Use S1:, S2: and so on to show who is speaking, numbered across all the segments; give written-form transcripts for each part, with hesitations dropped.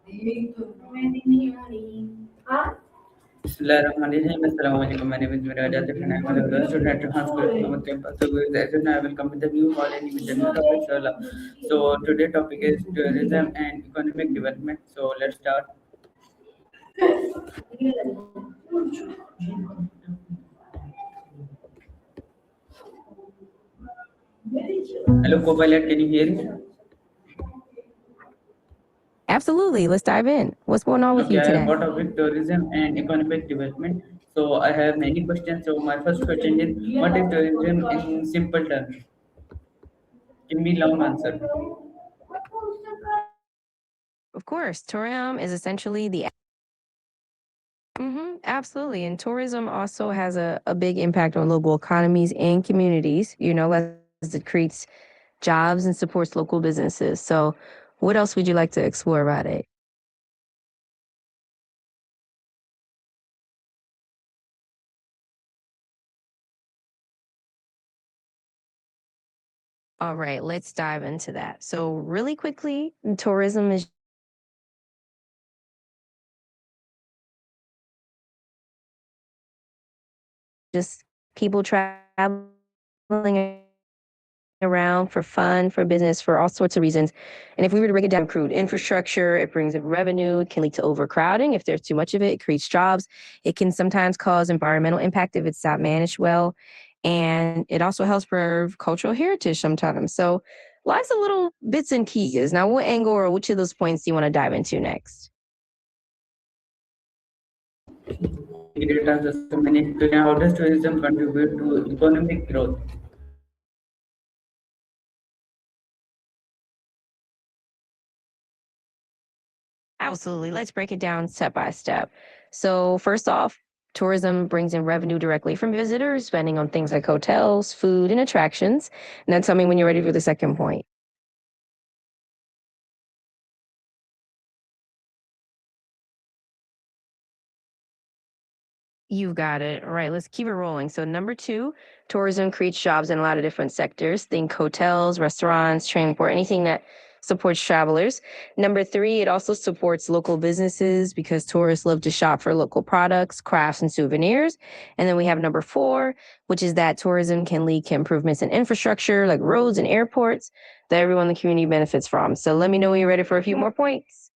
S1: Bismillahirrahmanirrahim. Assalamualaikum. My name is Meiraj Atif and I'm a regular student at Trans College Muhammad Campus. So as you know, I will come with the new CallAnnie with the new topic. So today topic is tourism and economic development. So let's start. Hello, co-pilot. Can you hear me?
S2: Absolutely. Let's dive in. What's going on with
S1: Okay,
S2: you
S1: I have
S2: today?
S1: got topic tourism and economic development. So I have many questions. So my first question is, what is tourism in simple terms? Give me long answer.
S2: Of course, tourism is essentially the. Absolutely. And tourism also has a big impact on local economies and communities, as it creates jobs and supports local businesses. So, what else would you like to explore about it? All right, let's dive into that. So, really quickly, tourism is just people traveling around for fun, for business, for all sorts of reasons. And if we were to break it down, crude infrastructure, it brings in revenue, it can lead to overcrowding. If there's too much of it, it creates jobs. It can sometimes cause environmental impact if it's not managed well. And it also helps preserve cultural heritage sometimes. So lots of little bits and pieces. Now, what angle or which of those points do you want to dive into next?
S1: Great answer. So many questions. How does tourism contribute to economic growth?
S2: Absolutely. Let's break it down step by step. So, first off, tourism brings in revenue directly from visitors, spending on things like hotels, food, and attractions. And then tell me when you're ready for the second point. You got it. All right, let's keep it rolling. So, number two, tourism creates jobs in a lot of different sectors. Think hotels, restaurants, transport, anything that supports travelers. Number three, it also supports local businesses because tourists love to shop for local products, crafts, and souvenirs. And then we have number four, which is that tourism can lead to improvements in infrastructure like roads and airports that everyone in the community benefits from. So, let me know when you're ready for a few more points.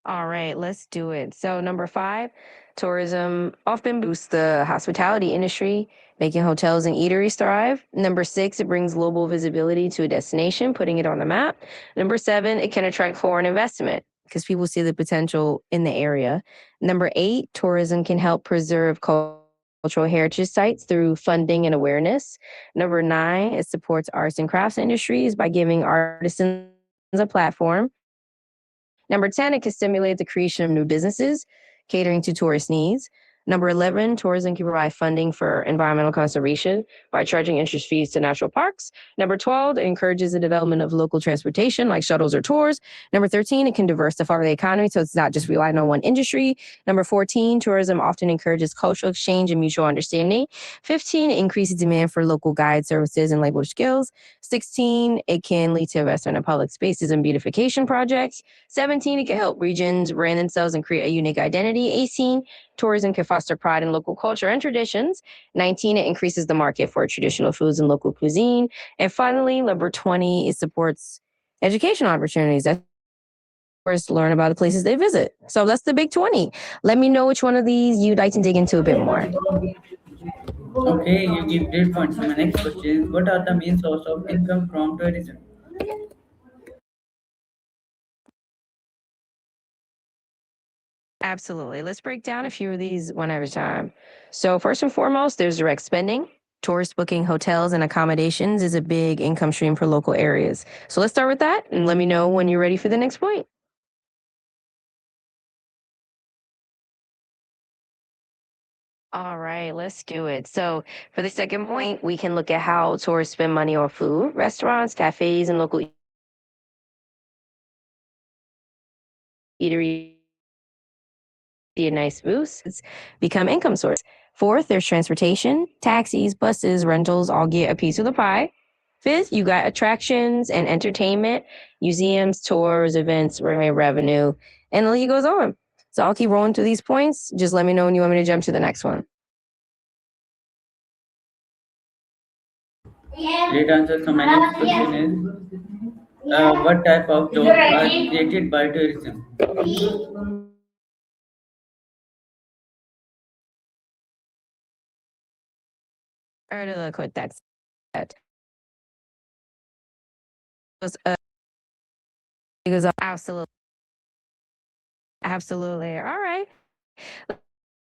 S2: All right, let's do it. So, number five, tourism often boosts the hospitality industry, making hotels and eateries thrive. Number six, it brings global visibility to a destination, putting it on the map. Number seven, it can attract foreign investment because people see the potential in the area. Number eight, tourism can help preserve cultural heritage sites through funding and awareness. Number nine, it supports arts and crafts industries by giving artisans a platform. Number 10, it can stimulate the creation of new businesses catering to tourist needs. Number 11, tourism can provide funding for environmental conservation by charging interest fees to national parks. Number 12, it encourages the development of local transportation like shuttles or tours. Number 13, it can diversify the economy so it's not just relying on one industry. Number 14, tourism often encourages cultural exchange and mutual understanding. 15, it increases demand for local guide services and language skills. 16, it can lead to investment in public spaces and beautification projects. 17, it can help regions brand themselves and create a unique identity. 18, tourism can foster pride in local culture and traditions. 19, it increases the market for traditional foods and local cuisine. And finally, number 20, it supports educational opportunities that tourists learn about the places they visit. So that's the big 20. Let me know which one of these you'd like to dig into a bit more.
S1: Okay, you give great points. So my next question is, what are the main source of income from tourism?
S2: Absolutely. Let's break down a few of these one at a time. So, first and foremost, there's direct spending. Tourist booking hotels and accommodations is a big income stream for local areas. So, let's start with that and let me know when you're ready for the next point. All right, let's do it. So, for the second point, we can look at how tourists spend money on food, restaurants, cafes, and local eateries. Be a nice boost. It's become income source. Fourth, there's transportation, taxis, buses, rentals all get a piece of the pie. Fifth, you got attractions and entertainment, museums, tours, events, revenue, and the list goes on. So I'll keep rolling through these points. Just let me know when you want me to jump to the next one.
S1: Great answer. So my next question is, what type of jobs are created by tourism?
S2: All right, look what that's at. It goes up. Absolutely. Absolutely. All right.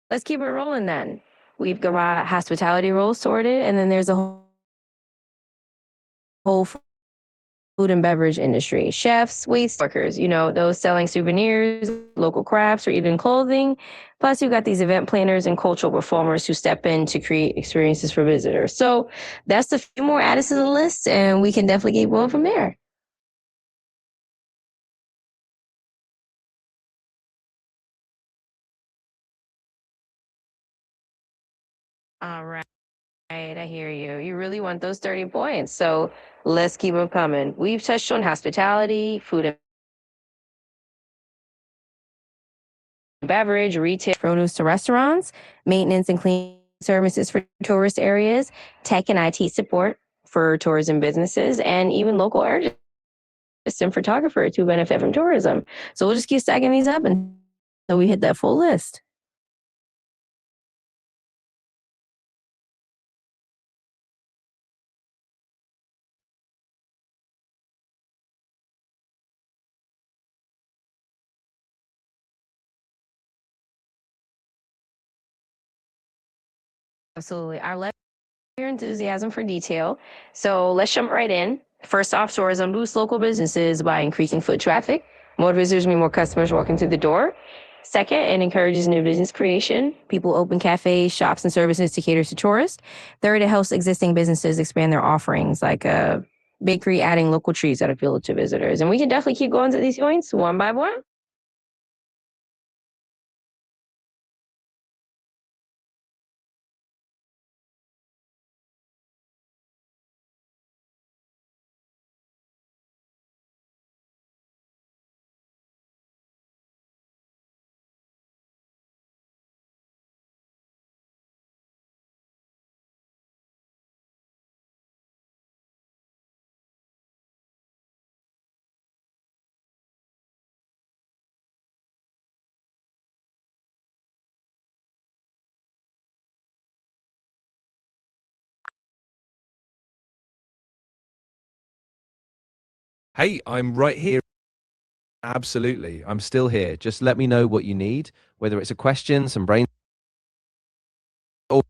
S2: Let's keep it rolling then. We've got hospitality roles sorted, and then there's a whole food and beverage industry. Chefs, waste workers, those selling souvenirs, local crafts, or even clothing. Plus, you've got these event planners and cultural performers who step in to create experiences for visitors. So that's a few more added to the list, and we can definitely keep going from there. All right. I hear you. You really want those 30 points. So let's keep them coming. We've touched on hospitality, food and beverage, retail, produce to restaurants, maintenance and cleaning services for tourist areas, tech and IT support for tourism businesses, and even local artists and photographers who benefit from tourism. So we'll just keep stacking these up until we hit that full list. Absolutely. Our left your enthusiasm for detail. So let's jump right in. First off, tourism boosts local businesses by increasing foot traffic. More visitors mean more customers walking through the door. Second, it encourages new business creation. People open cafes, shops, and services to cater to tourists. Third, it helps existing businesses expand their offerings, like a bakery adding local treats that appeal to visitors. And we can definitely keep going to these points one by one.
S3: Hey, I'm right here. Absolutely. I'm still here. Just let me know what you need, whether it's a question, some brain. Oh,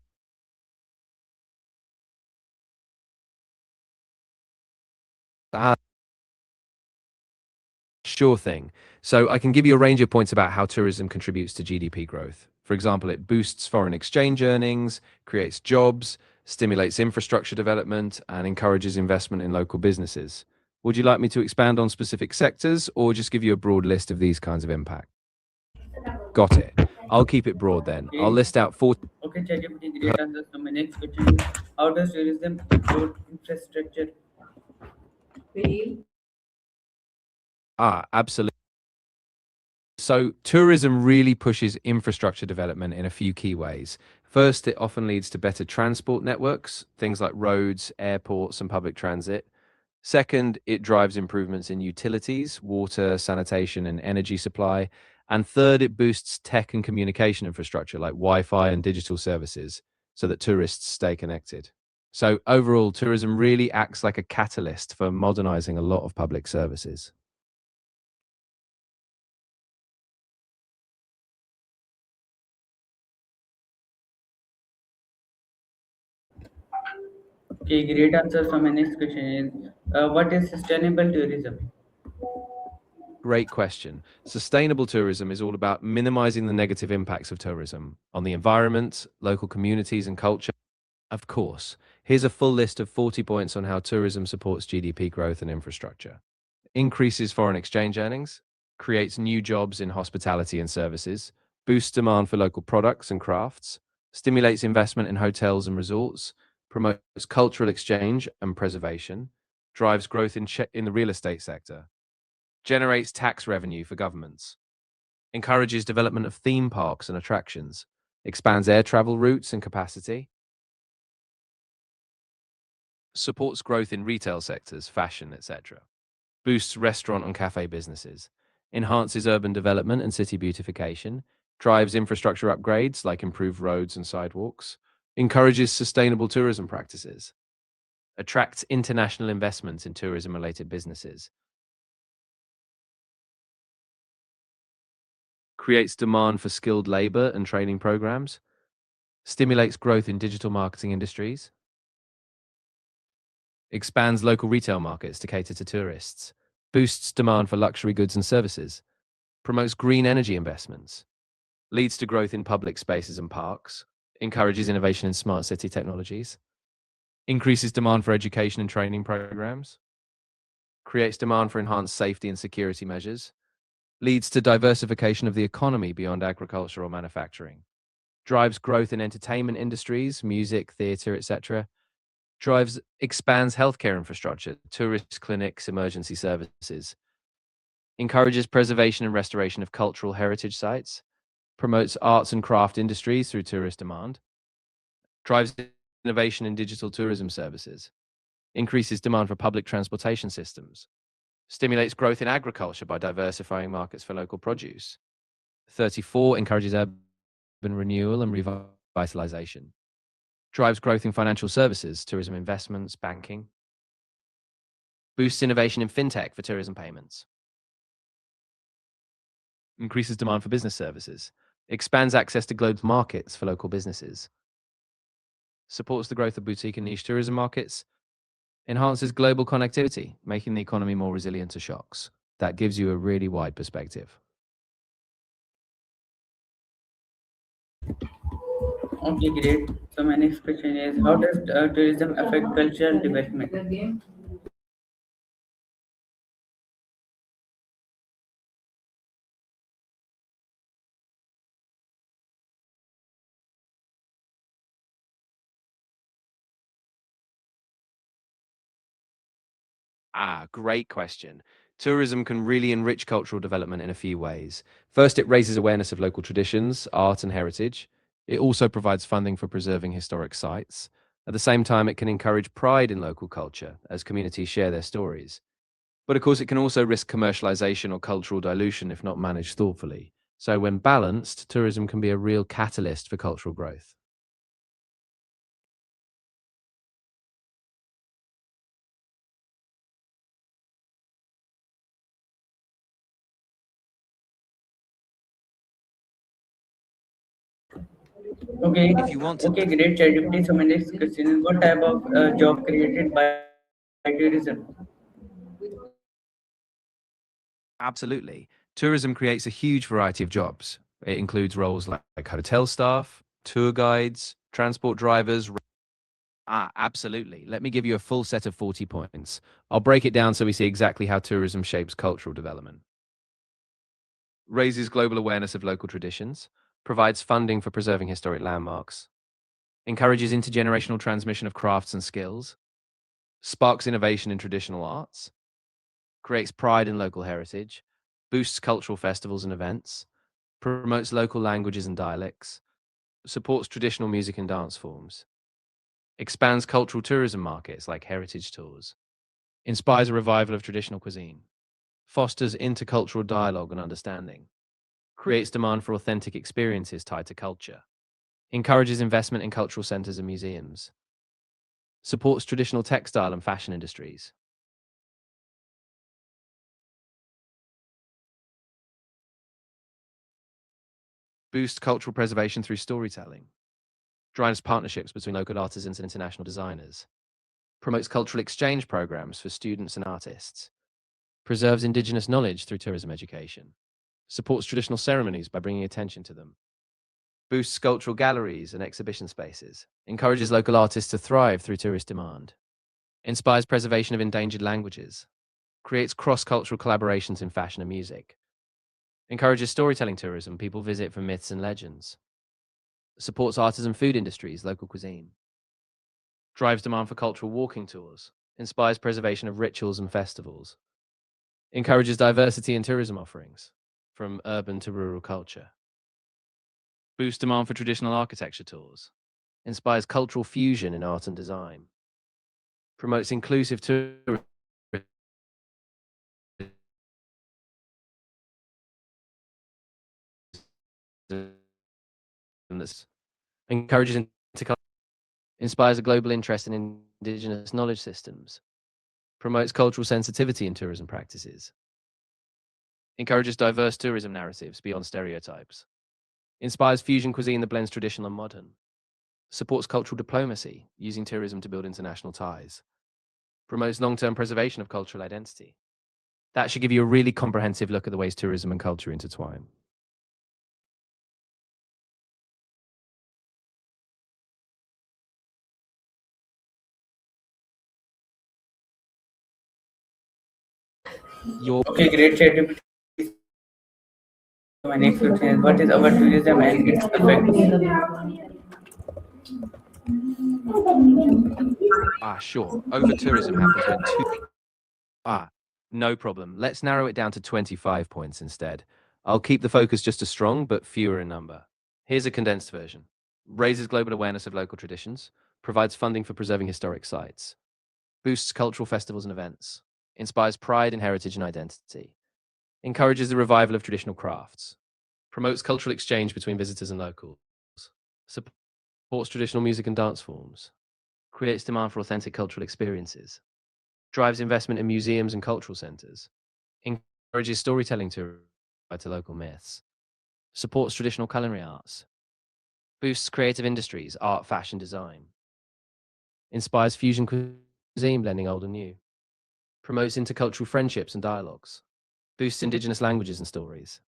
S3: sure thing. So I can give you a range of points about how tourism contributes to GDP growth. For example, it boosts foreign exchange earnings, creates jobs, stimulates infrastructure development, and encourages investment in local businesses. Would you like me to expand on specific sectors or just give you a broad list of these kinds of impact? Got it. I'll keep it broad then. I'll list out four.
S1: Okay, ChatGPT, great answer. So my next question is, how does tourism support infrastructure?
S3: Absolutely. So tourism really pushes infrastructure development in a few key ways. First, it often leads to better transport networks, things like roads, airports, and public transit. Second, it drives improvements in utilities, water, sanitation, and energy supply. And third, it boosts tech and communication infrastructure like Wi-Fi and digital services so that tourists stay connected. So overall, tourism really acts like a catalyst for modernizing a lot of public services.
S1: Okay, great answer. So my next question is, what is sustainable tourism?
S3: Great question. Sustainable tourism is all about minimizing the negative impacts of tourism on the environment, local communities, and culture. Of course, here's a full list of 40 points on how tourism supports GDP growth and infrastructure. Increases foreign exchange earnings, creates new jobs in hospitality and services, boosts demand for local products and crafts, stimulates investment in hotels and resorts, promotes cultural exchange and preservation, drives growth in the real estate sector, generates tax revenue for governments, encourages development of theme parks and attractions, expands air travel routes and capacity, supports growth in retail sectors, fashion, etc., boosts restaurant and cafe businesses, enhances urban development and city beautification, drives infrastructure upgrades like improved roads and sidewalks, encourages sustainable tourism practices, attracts international investments in tourism-related businesses, creates demand for skilled labor and training programs, stimulates growth in digital marketing industries, expands local retail markets to cater to tourists, boosts demand for luxury goods and services, promotes green energy investments, leads to growth in public spaces and parks, encourages innovation in smart city technologies, increases demand for education and training programs, creates demand for enhanced safety and security measures, leads to diversification of the economy beyond agriculture or manufacturing, drives growth in entertainment industries, music, theatre, etc., expands healthcare infrastructure, tourist clinics, emergency services, encourages preservation and restoration of cultural heritage sites, promotes arts and craft industries through tourist demand, drives innovation in digital tourism services, increases demand for public transportation systems, stimulates growth in agriculture by diversifying markets for local produce. 34, encourages urban renewal and revitalization, drives growth in financial services, tourism investments, banking, boosts innovation in fintech for tourism payments, increases demand for business services, expands access to global markets for local businesses, supports the growth of boutique and niche tourism markets, enhances global connectivity, making the economy more resilient to shocks. That gives you a really wide perspective.
S1: Okay, great. So my next question is, how does tourism affect cultural development?
S3: Great question. Tourism can really enrich cultural development in a few ways. First, it raises awareness of local traditions, art, and heritage. It also provides funding for preserving historic sites. At the same time, it can encourage pride in local culture as communities share their stories. But of course, it can also risk commercialization or cultural dilution if not managed thoughtfully. So, when balanced, tourism can be a real catalyst for cultural growth.
S1: Okay,
S3: If you want to
S1: okay, great, ChatGPT. So my next question is, what type of job created by tourism?
S3: Absolutely. Tourism creates a huge variety of jobs. It includes roles like hotel staff, tour guides, transport drivers. Absolutely. Let me give you a full set of 40 points. I'll break it down so we see exactly how tourism shapes cultural development. Raises global awareness of local traditions, provides funding for preserving historic landmarks, encourages intergenerational transmission of crafts and skills, sparks innovation in traditional arts, creates pride in local heritage, boosts cultural festivals and events, promotes local languages and dialects, supports traditional music and dance forms, expands cultural tourism markets like heritage tours, inspires a revival of traditional cuisine, fosters intercultural dialogue and understanding, creates demand for authentic experiences tied to culture, encourages investment in cultural centers and museums, supports traditional textile and fashion industries, boosts cultural preservation through storytelling, drives partnerships between local artisans and international designers, promotes cultural exchange programs for students and artists, preserves indigenous knowledge through tourism education, supports traditional ceremonies by bringing attention to them, boosts cultural galleries and exhibition spaces, encourages local artists to thrive through tourist demand, inspires preservation of endangered languages, creates cross-cultural collaborations in fashion and music, encourages storytelling tourism, people visit for myths and legends, supports artisan food industries, local cuisine, drives demand for cultural walking tours, inspires preservation of rituals and festivals, encourages diversity in tourism offerings, from urban to rural culture, boosts demand for traditional architecture tours, inspires cultural fusion in art and design, promotes inclusive tourism, that encourages intercultural, inspires a global interest in indigenous knowledge systems, promotes cultural sensitivity in tourism practices, encourages diverse tourism narratives beyond stereotypes, inspires fusion cuisine that blends traditional and modern, supports cultural diplomacy, using tourism to build international ties, promotes long-term preservation of cultural identity. That should give you a really comprehensive look at the ways tourism and culture intertwine.
S1: Okay, great, Chetty. My next question is, what is our tourism and its effects?
S3: Sure. Over tourism happens when no problem. Let's narrow it down to 25 points instead. I'll keep the focus just as strong, but fewer in number. Here's a condensed version. Raises global awareness of local traditions, provides funding for preserving historic sites, boosts cultural festivals and events, inspires pride in heritage and identity, encourages the revival of traditional crafts, promotes cultural exchange between visitors and locals, supports traditional music and dance forms, creates demand for authentic cultural experiences, drives investment in museums and cultural centers, encourages storytelling to local myths, supports traditional culinary arts, boosts creative industries, art, fashion, design, inspires fusion cuisine, blending old and new, promotes intercultural friendships and dialogues, boosts indigenous languages and stories,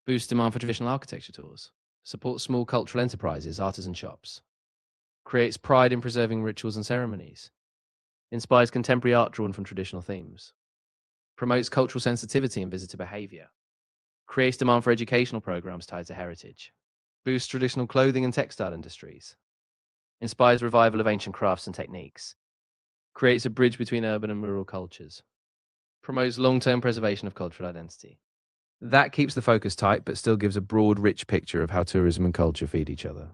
S3: boosts demand for traditional architecture tours, supports small cultural enterprises, artisan shops, creates pride in preserving rituals and ceremonies, inspires contemporary art drawn from traditional themes, promotes cultural sensitivity and visitor behavior, creates demand for educational programs tied to heritage, boosts traditional clothing and textile industries, inspires revival of ancient crafts and techniques, creates a bridge between urban and rural cultures, promotes long-term preservation of cultural identity. That keeps the focus tight, but still gives a broad, rich picture of how tourism and culture feed each other.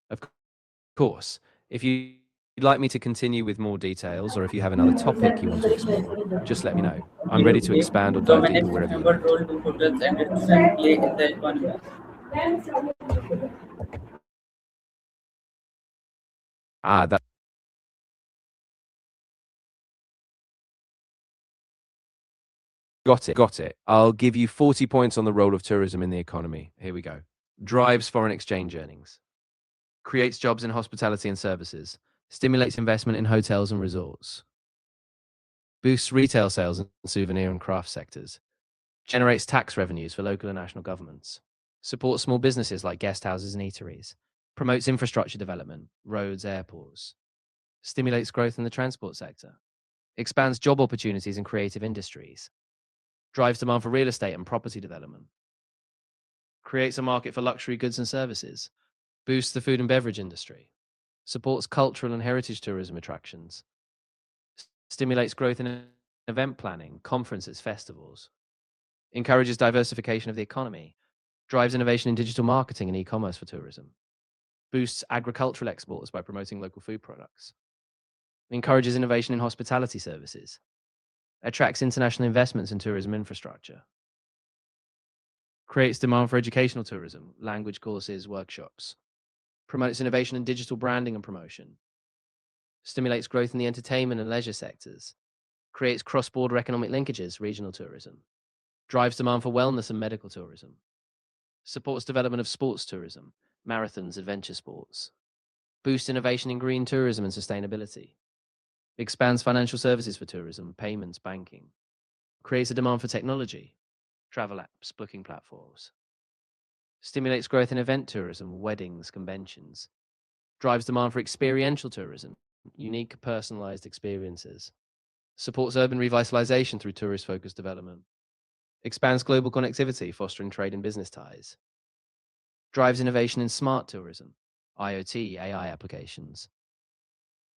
S3: Of course, if you'd like me to continue with more details, or if you have another topic you want to explore, just let me know. I'm ready to
S1: Okay.
S3: expand or
S1: So
S3: dive
S1: my
S3: deeper
S1: next
S3: wherever
S1: question,
S3: you
S1: what
S3: land.
S1: role do hotels and restaurants play in the economy?
S3: That got it. I'll give you 40 points on the role of tourism in the economy. Here we go. Drives foreign exchange earnings, creates jobs in hospitality and services, stimulates investment in hotels and resorts, boosts retail sales in souvenir and craft sectors, generates tax revenues for local and national governments, supports small businesses like guest houses and eateries, promotes infrastructure development, roads, airports, stimulates growth in the transport sector, expands job opportunities in creative industries, drives demand for real estate and property development, creates a market for luxury goods and services, boosts the food and beverage industry, supports cultural and heritage tourism attractions, stimulates growth in event planning, conferences, festivals, encourages diversification of the economy, drives innovation in digital marketing and e-commerce for tourism, boosts agricultural exports by promoting local food products, encourages innovation in hospitality services, attracts international investments in tourism infrastructure, creates demand for educational tourism, language courses, workshops, promotes innovation in digital branding and promotion, stimulates growth in the entertainment and leisure sectors, creates cross-border economic linkages, regional tourism, drives demand for wellness and medical tourism, supports development of sports tourism, marathons, adventure sports, boosts innovation in green tourism and sustainability,
S4: expands financial services for tourism, payments, banking, creates a demand for technology, travel apps, booking platforms, stimulates growth in event tourism, weddings, conventions, drives demand for experiential tourism, unique personalized experiences, supports urban revitalization through tourist-focused development, expands global connectivity, fostering trade and business ties, drives innovation in smart tourism, IoT, AI applications,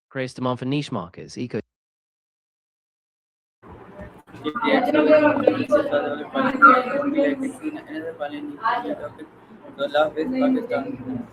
S4: creates demand for niche markets,
S1: Yeah, so this was our policy. We like to see another policy topic. So love is Pakistan.